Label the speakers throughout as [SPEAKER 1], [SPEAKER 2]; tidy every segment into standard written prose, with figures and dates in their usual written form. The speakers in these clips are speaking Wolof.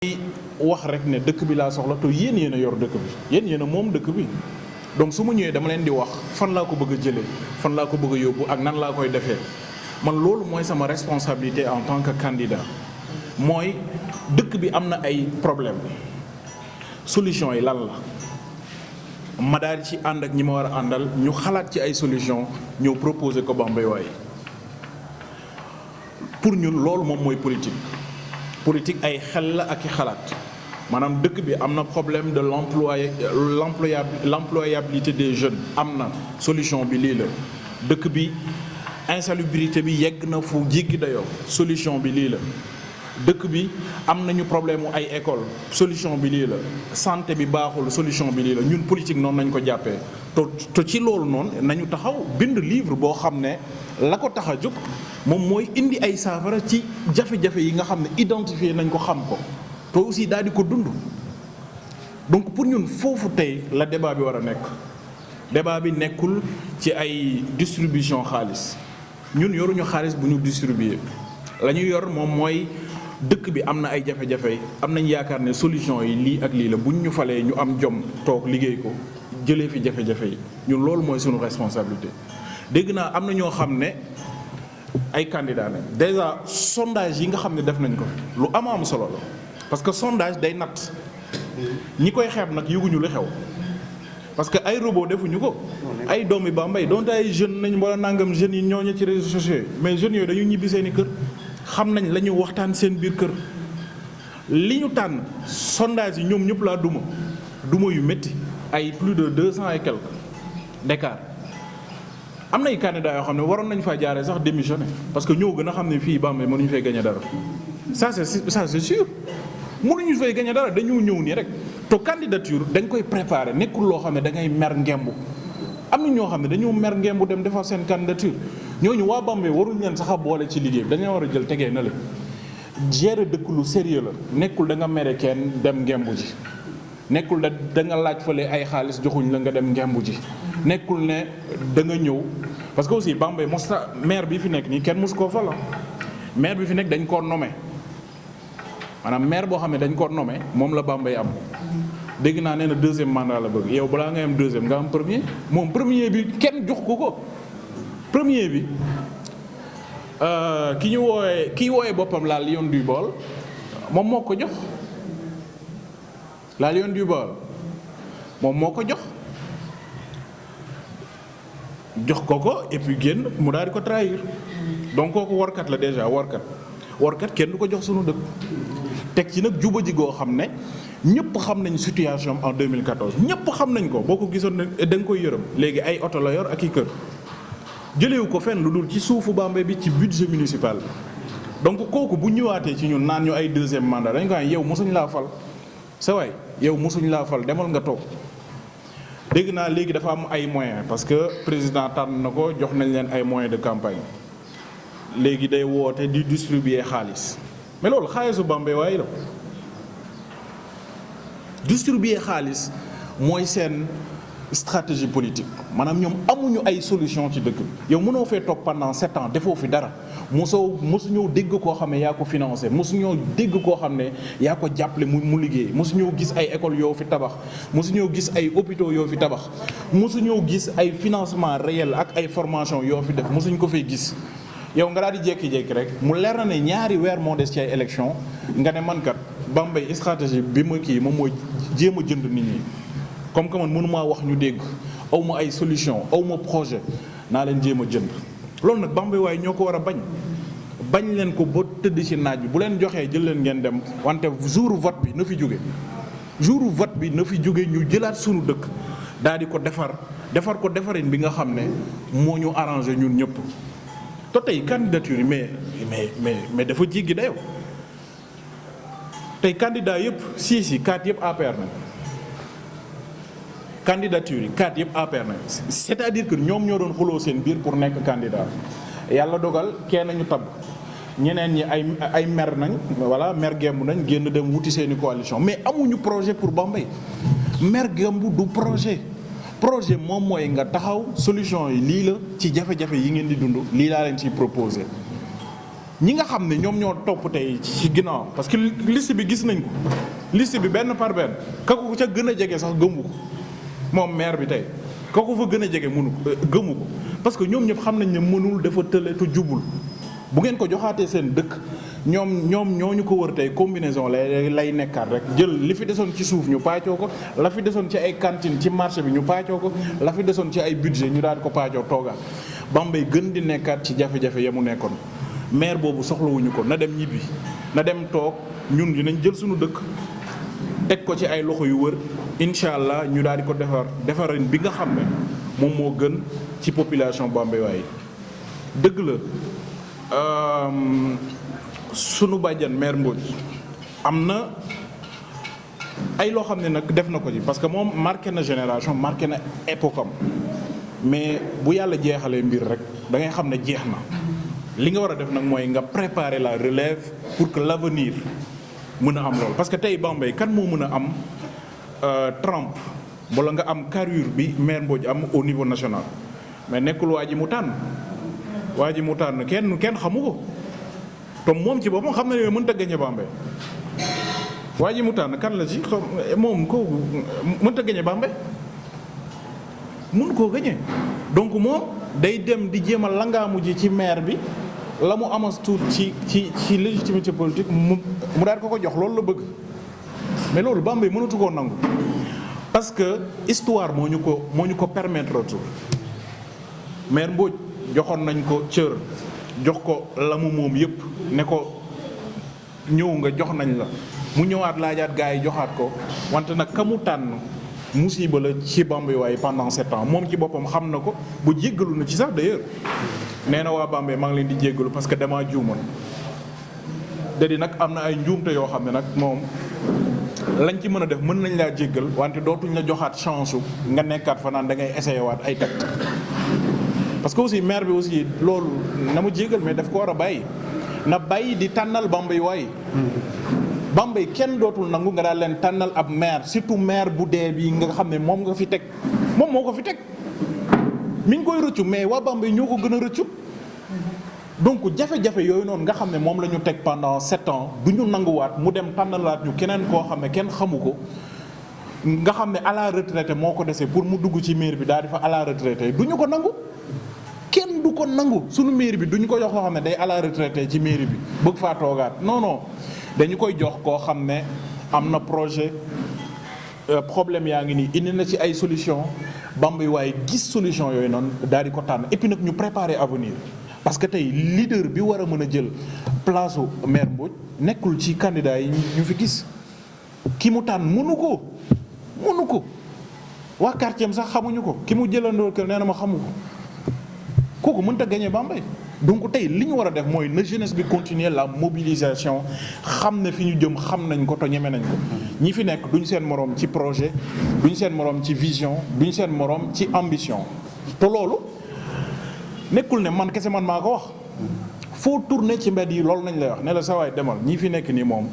[SPEAKER 1] wax rek ne dëkk bi laa soxla te yéen a yor dëkk bi yéen a moom dëkk bi donc su ma ñëwee dama leen di wax fan laa ko bëgg a jëlee fan laa ko bëgg a yóbbu ak nan laa koy defee man loolu mooy sama responsabilité en tant que candidat mooy dëkk bi am na ay problème solution yi lan la ma daal ci ànd ak ñi ma war a àndal ñu xalaat ci ay solution ñëw proposer ko Bambey waay pour ñun loolu moom mooy politique ay xel la ak i xalaat maanaam dëkk bi am na problème de l'employabilité des jeunes am na solution bi lii la dëkk bi insalubrité bi yegg na fu jéggi dayoo solution bi lii la dëkk bi am nañu problème mu ay école solution bi lii la santé bi baaxul solution bi lii la ñun politique noonu nañ ko jàppee te ci loolu noonu nañu taxaw bind livre boo xam ne la ko tax a jóg moom mooy indi ay saafara ci jafe-jafe yi nga xam ne identifier nañ ko xam ko te aussi daal di ko dund donc pour ñun foofu tey la débat bi war a nekk débat bi nekkul ci ay distribution xaalis ñun yoruñu xaalis bu ñu distribuer la ñu yor moom mooy dëkk bi am na ay jafe-jafe am nañ yaakaar ne solution yi lii ak lii la buñ ñu falee ñu am jom toog liggéey ko jëlee fi jafe-jafe yi ñun loolu mooy suñu responsabilité dégg naa am na ñoo xam ne ay candidats lañ déjà sondage yi nga xam ne def nañ ko lu am solo la parce que sondage day natt ñi koy xeeb nag yëguñu lu xew parce que ay robot defuñu ko ay doomi Bambey donte ay jeunes nañ wala nangam jeunes yi ñooñu ci réseaux sociaux mais jeunes yooyu dañu ñibbi seeni kër xam nañ la ñu waxtaan seen biir kër li ñu tànn sondage yi ñoom ñëpp laa duma yu métti ay plus de 200 et quelques d'écart am na ay candidats yoo xam ne waroon nañ faa jaaree sax démissionner parce que ñoo gën a xam ne fii Bambey mënuñu fay gagner dara ça c'est sûr mënuñu fay gagner dara dañu ñëw nii rek te candidature dañ koy préparer nekkul loo xam ne da ngay mer ngembu am na ñoo xam ne dañoo mer ngembu dem defar seen candidature ñooñu waa Bambey waruñ leen sax a boole ci liggéey bi dañoo war a jël tegee na la gérer dëkk lu sérieux la nekkul da nga mere kenn dem ngembu ji nekkul da nga laaj fale ay xaalis joxuñ la nga dem ngembu ji nekkul ne da nga ñëw parce que aussi Bambey mosta maire bi fi nekk nii kenn mosu koo fa la maire bi fi nekk dañ koo nommé maanaam maire boo xam ne dañ koo nommé moom la Bambey am dégg naa nee na deuxième mandat la bëgg yow balaa nga am deuxième nga am premier moom premier bi kenn jox ko premier bi kii wooyee boppam la Lion du Baol moom moo ko jox la Lion du Baol moom moo ko jox ko et puis génn mu daal di ko trahir donc kooku warkat la déjà warkat kenn du ko jox sunu dëkk teg ci nag juba ji goo xam ne ñëpp xam nañ situation en 2014 ñëpp xam nañ ko boo ko gisoon ne da nga koy yërëm léegi ay oto la yor ak i kër jëlewu ko fenn lu dul ci suufu Bambey bi ci budget municipal bi donc kooku bu ñëwaatee ci ñun naan ñu ay deuxième mandat dañ ko wax yow mosuñ laa fal sa waay yow mosuñ laa fal demal nga toog dégg naa léegi dafa am ay moyens parce que président tànn na ko jox nañ leen ay moyens de campagne léegi day woote di distribuer xaalis mais loolu xaalisu Bambey waaye la distribuer xaalis mooy seen stratégie politique maanaam ñoom amuñu ay solution ci dëkk bi yow mënoo fee toog pendant 7 ans defoo fi dara mosuñoo dégg koo xam ne yaa ko financé mosuñoo dégg koo xam ne yaa ko jàppale mu liggéey mosuñoo gis ay écoles yoo fi tabax mosuñoo gis ay hôpitaux yoo fi tabax mosuñoo gis ay financement réel ak ay formation yoo fi def mosuñ ko fay gis yow nga daal di jékki-jékki rek mu leer na ne ñaari weer moo des ci ay élection nga ne man kat Bambey stratégie bi ma kii moom mooy jéem a jënd nit ñi comme que man mënumaa wax ñu dégg aw ma ay solution aw ma projet naa leen jéem a jënd loolu nag Bambey waaye ñoo ko war a bañ leen ko ba tëdd ci naaj bi bu leen joxee jël leen ngeen dem wante jour vote bi na fi jóge ñu jëlaat sunu dëkk daal di ko defar ko defarin bi nga xam ne moo ñu arrangé ñun ñëpp te tey candidature yi mais dafa jéggi dayoo tey candidat yëpp 6 yi 4 yëpp APR na candidature yi 4 yëpp APR na c'est-à-dire que ñoom ñoo doon xuloo seen biir pour nekk candidat yàlla dogal kenn ñu tabb ñeneen ñi ay mer nañ voilà mer gemb nañ génn dem wuti seeni coalition mais amuñu projet pour Bambey mer gemb du projet moom mooy nga taxaw solution yi lii la ci jafe-jafe yi ngeen di dund lii laa leen ciy proposé ñi nga xam ne ñoom ñoo topp tey ci ginnaaw parce que liste bi gis nañ ko liste bi benn par benn ka ko ca gën a jege sax gëmu ko moom maire bi tey ka ko fa gën a jege mënu ko gëmu ko parce que ñoom ñëpp xam nañ ne mënul dafa tële te jubul bu ngeen ko joxaatee seen dëkk ñoom ñooñu ko wër tey combinaison lay nekkaat rek jël li fi desoon ci suuf ñu paacoo ko la fi desoon ci ay cantine ci marché bi ñu paacoo ko la fi desoon ci ay budget ñu daal di ko paacoo toogaat Bambey gën di nekkaat ci jafe-jafe ya mu nekkoon maire boobu soxlawuñu ko na dem ñibbi na dem toog ñun dinañ jël suñu dëkk teg ko ci ay loxo yu wër incha allah ñu daal di ko defarin bi nga xam ne moom moo gën ci population Bambey waaye dëgg la sunu bàjjan maire Mbodj am na ay loo xam ne nag def na ko ci parce que moom marqué na génération marqué na époque am mais bu yàlla jeexalee mbir rek da ngay xam ne jeex na li nga war a def nag mooy nga préparer la relève pour que l'avenir mën a am loolu parce que tey Bambey kan moo mën a am trempe wala nga am carrure bi maire Mbodj am au niveau national mais nekkul waa ji mu tànn kenn xamu ko te moom ci boppam xam na ne mënut a gañe Bambey waa ji mu tànn kan la ci moom kooku mënut a gañe Bambey mun koo gañe donc moom day dem di jéem a langaamu ji ci maire bi la mu amas tuut ci légitimité politique mu daal ko jox loolu la bëgg mais loolu Bambey mënatu koo nangu parce que histoire moo ñu ko permettre tout maire Mbodj joxoon nañ ko cër jox ko la mu moom yëpp ne ko ñëw nga jox nañ la mu ñëwaat laajaat gars yi joxaat ko wante nag ka mu tànn musiba la ci Bambey waaye pendant 7 ans moom ci boppam xam na ko bu jéggalu na ci sax d'ailleurs nee na waa Bambey maa ngi leen di jéggalu parce que damaa juumoon da di nag am na ay njuumte yoo xam ne nag moom lañ ci mën a def mën nañ laa jéggal wante dootuñ la joxaat chance nga nekkaat fa naan da ngay essayer waat ay tactique parce que aussi maire bi aussi loolu na mu jéggal mais daf ko war a bàyyi na bàyyi di tànnal Bambey waaye Bambey kenn dootul nangu nga daal leen tànnal ab maire surtout maire bu dee bi nga xam ne moom nga fi teg moom moo ko fi teg mi ngi koy rëccu mais waa Bambey ñoo ko gën a rëccu donc jafe-jafe yooyu noonu nga xam ne moom la ñu teg pendant 7 ans du ñu nanguwaat mu dem tànnalaat ñu keneen koo xam ne kenn xamu ko nga xam ne à la retraite moo ko dese pour mu dugg ci maire bi daal di fa à la retraite du ñu ko nangu kenn du ko nangu sunu mairie bi duñu ko jox koo xam ne day à la retraite ci mairie bi bëgg faa toogaat non dañu koy jox koo xam ne am na projet problème yaa ngi nii indi na ci ay solution Bambey waaye gis solution yooyu noonu daal di ko tànn et puis nag ñu préparer avenir parce que tey leader bi war a mën a jël place u maire Mbodj nekkul ci candidat yi ñu fi gis ki mu tànn mënu ko waa quartier am sax xamuñu ko ki mu jëlandoo kër nee na ma xamu ko kooku mënut a gagné Bambey donc tey li ñu war a def mooy na jeunesse bi continuer la mobilisation xam ne fi ñu jëm xam nañ ko te ñeme nañ ko ñi fi nekk duñ seen moroom ci projet duñ seen moroom ci vision duñ seen moroom ci ambition te loolu nekkul ne man kese man maa ko wax foo tourner ci mbedd yi loolu nañ lay wax ne la sa waay demal ñi fi nekk nii moom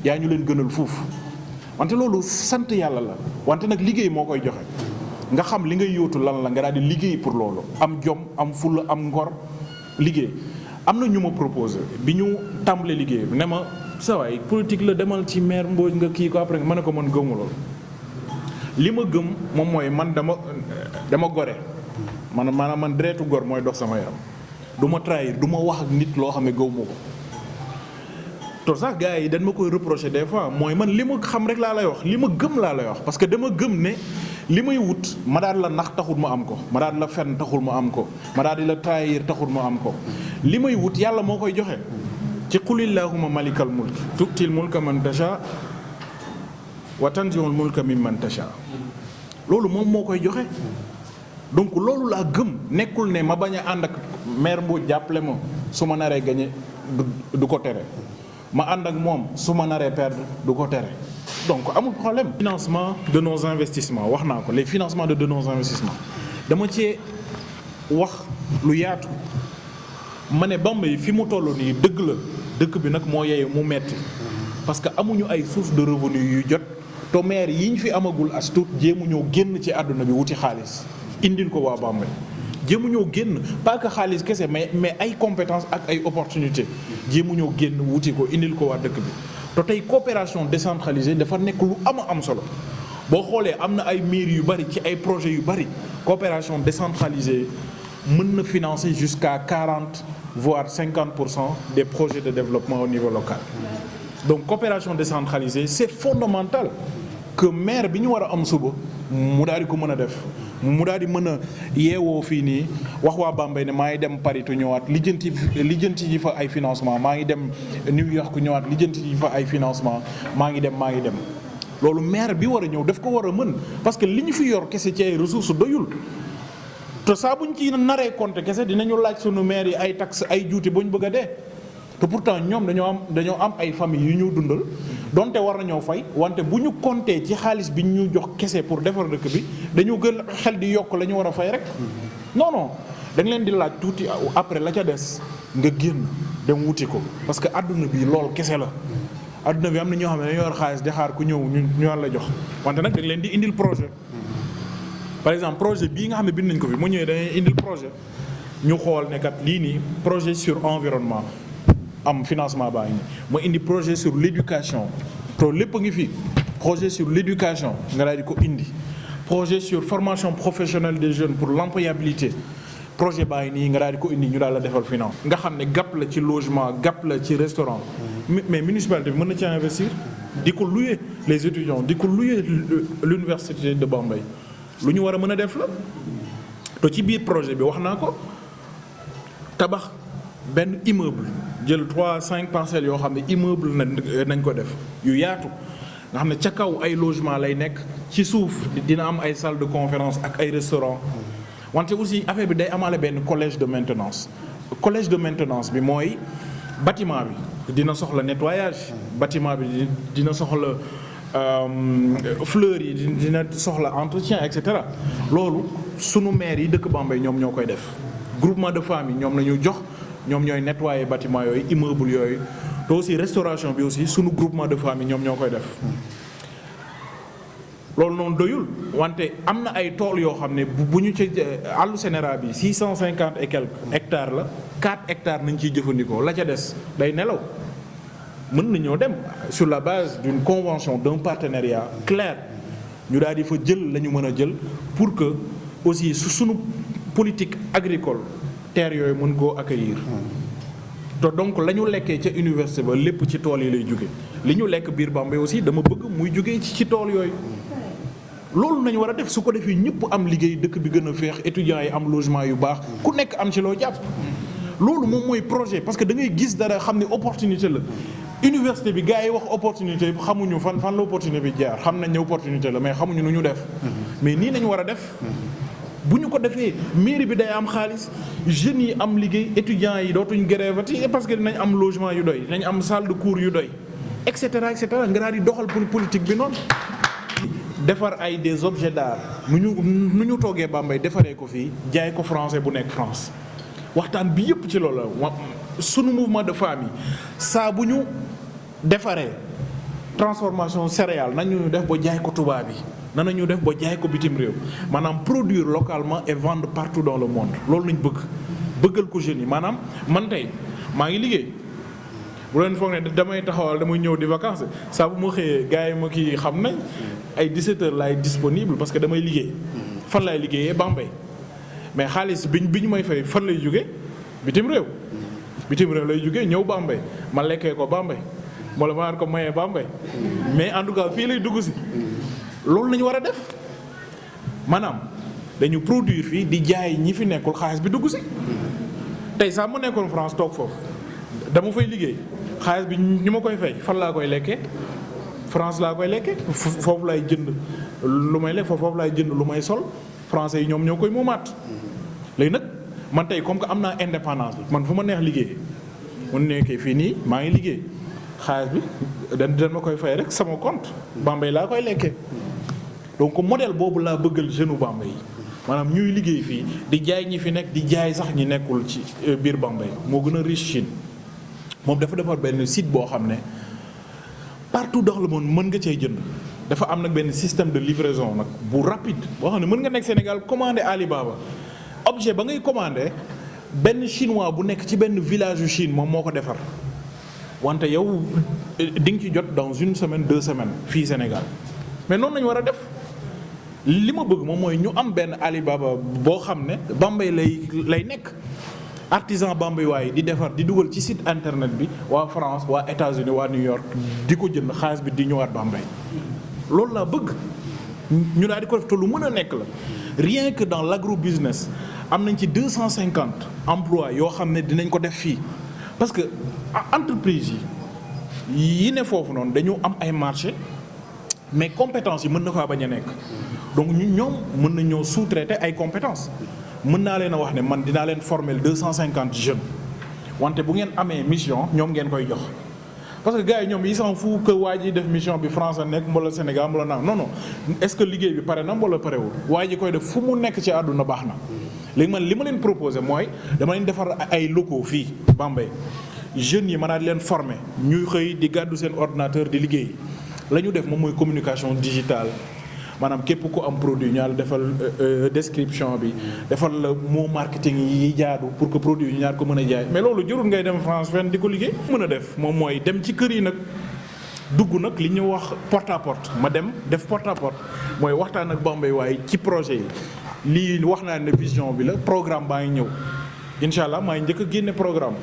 [SPEAKER 1] yaa ñu leen gënal fuuf wante loolu sant yàlla la wante nag liggéey moo koy joxe nga xam li ngay yóotu lan la nga daal di liggéey pour loolu am jom am fulla am ngor liggéey am na ñu ma proposé bi ñu tàmbalee liggéey ne ma sa waay politique la demal ci maire Mbodj nga kii ko après ma ne ko man gëmu loolu li ma gëm moom mooy man dama gore maanaam man deretu gor mooy dox sama yaram du ma trahir du ma wax ak nit loo xam ne gëwuma ko to sax gars yi dañ ma koy reprocher des fois mooy man li ma xam rek laa lay wax li ma gëm laa lay wax parce que dama gëm ne li may wut ma daal la nax taxul ma am ko ma daal la fen taxul ma am ko ma daal di la trahir taxul ma am ko li may wut yàlla moo koy joxe ci qulillahumma malikal mulk tu'til mulka man tasha wa tanzi'ul mulka mimman tasha loolu moom moo koy joxe donc loolu laa gëm nekkul ne ma bañ a ànd ak maire Mbodj jàppale ma su ma naree gagné du ko tere ma ànd ak moom su ma naree perdre du ko tere donc amul problème. Financement de nos investissements wax naa ko les financements de nos investissements dama cee wax lu yaatu ma ne Bambey fi mu toll nii dëgg la dëkk bi nag moo yeye mu metti parce que amuñu ay sources de revenus yu jot te maire yi ñu fi amagul as tuut jéemu ñoo génn ci àdduna bi wuti xaalis indil ko waa Bambey jéemuñoo génn pas que xaalis kese mais ay compétences ak ay opportunités jéemuñoo génn wuti ko indil ko waa dëkk bi te tey coopération décentralisée dafa nekk lu am solo boo xoolee am na ay mairies yu bari ci ay projets yu bari coopération décentralisée mën na financer jusqu'à 40 voire 50% des projets de développement au niveau local. Donc coopération décentralisée c'est fondamental que maire bi ñu war a am suba mu daal di ko mën a def mu daal di mën a yeewoo fii nii wax waa Bambey ne maa ngi dem Paris tu ñëwaat lijjanti yi fa ay financement maa ngi dem New York ñëwaat lijjanti yi fa ay financement maa ngi dem loolu maire bi war a ñëw daf ko war a mën parce que li ñu fi yor kese ci ay ressources doyul te saa buñ ci naree compter kese dinañu laaj sunu maire yi ay taxes ay juuti bu ñu bëgg a dee te pourtant ñoom dañoo am ay famille yu ñu dundal donte war nañoo fay wante bu ñu compter ci xaalis bi ñu jox kese pour defar dëkk bi dañu gën xel di yokk la ñu war a fay rek non dañ leen di laaj tuuti après la ca des nga génn dem wuti ko parce que adduna bi lool kese la adduna bi am na ñoo xam ne dañoo yor xaalis di xaar ku ñëw ñu la jox wante nag dañ leen di indil projet par exemple projet bii nga xam ne bind nañ ko fi mu ñëwee dañuy indil projet ñu xool ne kat lii nii projet sur environnement am financement baa ngi nii ma indi projet sur l'éducation te lépp a ngi fi projet sur l'éducation nga daal di ko indi projet sur formation professionnelle des jeunes pour l'employabilité projet baa ngi nii nga daal di ko indi ñu daal la defal finance nga xam ne gap la ci logement gap la ci restaurant mais municipalité bi mën na ci investir di ko louer les étudiants di ko louer l'université de Bambey lu ñu war a mën a def la te ci biir projet bi wax naa ko tabax benn immeuble jël 3-5 parcelles yoo xam ne immeuble nañ ko def yu yaatu nga xam ne ca kaw ay logement lay nekk ci suuf dina am ay salle de conférence ak ay restaurant wante aussi affaire bi day amaale benn collège de maintenance bi mooy bâtiment bi dina soxla nettoyage bâtiment bi dina soxla fleurs yi dina soxla entretien et cetera loolu sunu maire yi dëkk Bambey ñoom ñoo koy def groupement de femmes yi ñoom la ñu jox ñoom ñooy nettoyer bâtiment yooyu immeuble yooyu te aussi restauration bi aussi sunu groupement de femmes yi ñoom ñoo koy def loolu noonu doyul wante am na ay tool yoo xam ne bu ñu ci àllu Sénéral bi 650 et quelques hectares la 4 hectares nañ ciy jëfandikoo la ca des day nelaw mën nañoo dem sur la base d'une convention d'un partenariat clair ñu daal di fa jël la ñu mën a jël pour que aussi su sunu politique agricole terre yooyu mën koo accueillir te donc la ñu lekkee ca université ba lépp ci tool yi lay jóge li ñu lekk biir Bambey aussi dama bëgg muy jógee ci tool yooyu loolu nañu war a def su ko defee ñëpp am liggéey dëkk bi gën a féex étudiants yi am logement yu baax ku nekk am ci loo jàpp loolu moom mooy projet parce que da ngay gis dara xam ne opportunité la université bi gars yi wax opportunité xamuñu fan la opportunité bi jaar xam nañ ne opportunité la mais xamuñu nu ñu def mais nii nañu war a def bu ñu ko defee mairie bi day am xaalis jeunes yi am liggéey étudiants yi dootuñ grévati parce que dinañ am logement yu doy dinañ am salle de cours yu doy et cetera nga daal di doxal pour politique bi noonu defar ay des objets d'art nu ñu toogee Bambey defaree ko fii jaay ko français bu nekk France waxtaan bi yëpp ci loolu la sunu mouvement de femmes yi saa bu ñu defaree transformation céréale nañu def ba jaay ko tubaab bi nañu def ba jaay ko bitim réew maanaam produire localement et vendre partout dans le monde loolu lañ bëggal ko jeunes yi maanaam man tey maa ngi liggéey bu leen foog ne damay taxawal damay ñëw di vacances saa bu ma xëyee gars yi ma kii xam nañ ay 17h laay disponible parce que damay liggéey fan laay liggéeyee Bambey mais xaalis bi ñu may fay fan lay jóge bitim réew lay jóge ñëw Bambey ma lekkee ko Bambey wala ma ko mayee Bambey mais en tout cas fii lay dugg si loolu nañu war a def maanaam dañu produire fii di jaay ñi fi nekkul xaalis bi dugg si tey sax ma nekkoon France toog foofu dama fay liggéey xaalis bi ñu ma koy fay fan laa koy lekkee France laa koy lekkee foofu lay jënd lu may lekk foofu laay jënd lu may sol français yi ñoom ñoo koy moomaat léegi nag man tey comme que am naa indépendance bi man fu ma neex liggéey mun nekkee fii nii maa ngi liggéey xaalis bi dañ ma koy fay rek sama compte Bambey laa koy lekkee donc modèle boobu laa bëggal jeune Bambey yi maanaam ñuy liggéey fii di jaay ñi fi nekk di jaay sax ñi nekkul ci biir Bambey moo gën a riche Chine moom dafa defar benn site boo xam ne partout dans le monde mën nga cee jënd dafa am nag benn système de livraison nag bu rapide boo xam ne mën nga nekk Sénégal commander Alibaba objet ba ngay commandé benn chinois bu nekk ci benn village yu Chine moom moo ko defar wante yow di nga ci jot dans 1 semaine 2 semaines fii Sénégal mais noonu lañu war a def. li ma bëgg moom mooy ñu am benn Alibaba boo xam ne Bambey lay nekk artisan Bambey waaye di defar di dugal ci site internet bi waa France waa États-Unis waa New York di ko jënd xaalis bi di ñëwaat Bambey loolu laa bëgg ñu daal di ko def te lu mën a nekk la rien que dans l'agro-business am nañ ci 250 emplois yoo xam ne dinañ ko def fii parce que entreprise yi ne foofu noonu dañu am ay marché mais compétences yi mën na faa bañ a nekk donc ñoom mën na ñoo sous-traiter ay compétences mën naa leen a wax ne man dinaa leen former 250 jeunes wante bu ngeen amee mission ñoom ngeen koy jox parce que gars yi ñoom ils s'en foutent que waa ji def mission bi France a nekk mbala Sénégal mbala non non est-ce que liggéey bi pare na mbala parewul waa ji koy def fu mu nekk ci àdduna baax na léegi man li ma leen proposer mooy dama leen defar ay locaux fii Bambey jeunes yi mën naa leen former ñuy xëy di gàddu seen ordinateur di liggéey la ñu def moom mooy communication digitale maanaam képp ku am produit ñaar defal description bi defal la mot marketing yi jaadu pour que produit yi ñaar ko mën a jaay mais loolu jërul ngay dem France fenn di ko liggéey. mën a def moom mooy dem ci kër yi nag dugg nag li ñu wax porte à porte ma dem def porte à porte mooy waxtaan ak Bambey waaye ci projet yi lii wax naa ne vision bi la programme baa ngi ñëw incha allah maa ngi njëkk a génne programme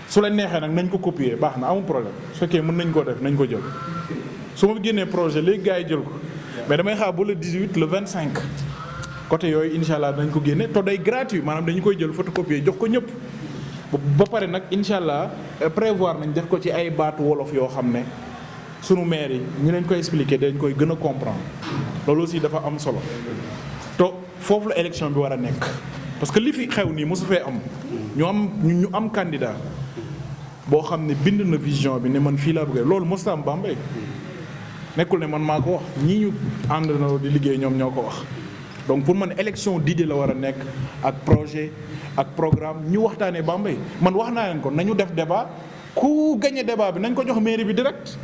[SPEAKER 1] su leen neexee nag nañ ko copier baax na amul problème su fekkee mën nañ koo def nañ ko jël su ma génnee projet léegi gars yi jël ko. mais damay xaar ba le 18 le 25 côté yooyu incha allah dañ ko génne te day gratuit maanaam dañu koy jël photocopier jox ko ñëpp ba pare nag incha allah prévoir nañ def ko ci ay baatu wolof yoo xam ne sunu maire yi ñu leen koy expliquer dañ koy gën a comprendre loolu aussi dafa am solo te foofu la élection bi war a nekk parce que li fi xew nii mosu fee am ñu am candidat boo xam ne bind na vision bi ne man fii laa bëgg loolu mosu am Bambey nekkul ne man maa ko wax ñii ñu ànd na di liggéey ñoom ñoo ko wax donc pour man élection d'idée la war a nekk ak projet ak programme ñu waxtaanee Bambey man wax naa leen ko nañu def débat ku gagné débat bi nañ ko jox mairie bi direct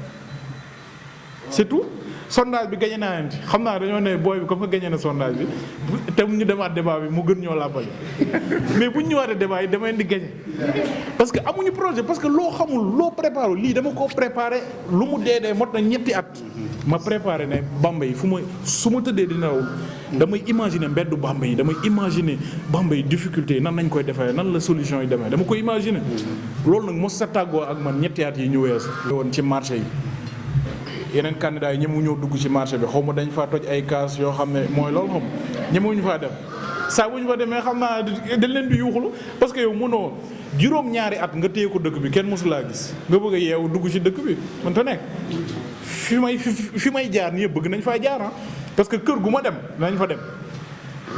[SPEAKER 1] c'est tout sondage bi gagné naa leen ci xam naa dañoo ne booy bi comme que gagné na sondage bi te ñu demaat débat bi mu gën ñoo làbbal mais bu ñu ñëwaatee débat yi dama leen di gagné parce que amuñu projet parce que loo xamul loo préparé lii dama ko préparé lu mu dee mot na ñetti at ma préparé ne Bambey su ma tëddee di nelaw damay imaginer mbeddu Bambey yi damay imaginer Bambey difficulté yi nan nañ koy defee nan la solution yi demee dama koy imaginer loolu nag mos sa tàggoo ak man ñetti at yi ñu weesu woon ci marché yi yeneen candidats yi ñemu ñëw dugg ci marché bi xaw ma dañ faa toj ay kaas yoo xam ne mooy loolu xam ñemewuñu faa dem saa bu ñu fa demee xam naa dañ leen di yuuxulu parce que yow mënoo juróom-ñaari at nga téye ko dëkk bi kenn mosu laa gis nga bëgg a yeewu dugg ci dëkk bi mënta nekk fi may jaar nii yëpp bëgg nañ faa jaar parce que kër gu ma dem nañ fa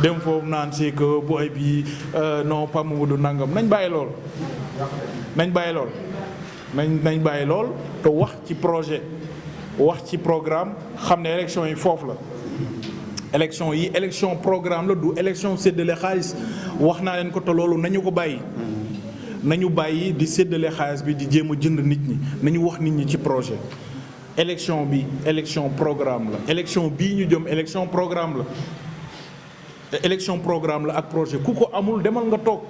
[SPEAKER 1] dem foofu naan c'est que booy bi non pas Mamadou nangam nañ bàyyi lool nañ bàyyi lool te wax ci projet wax ci programme xam ne élection yi foofu la élection programme la du élection séddale xaalis wax naa leen ko te loolu nañu bàyyi di séddale xaalis bi di jéem a jënd nit ñi nañu wax nit ñi ci projet élection bi élection programme la élection bii ñu jëm élection programme la ak projet ku ko amul demal nga toog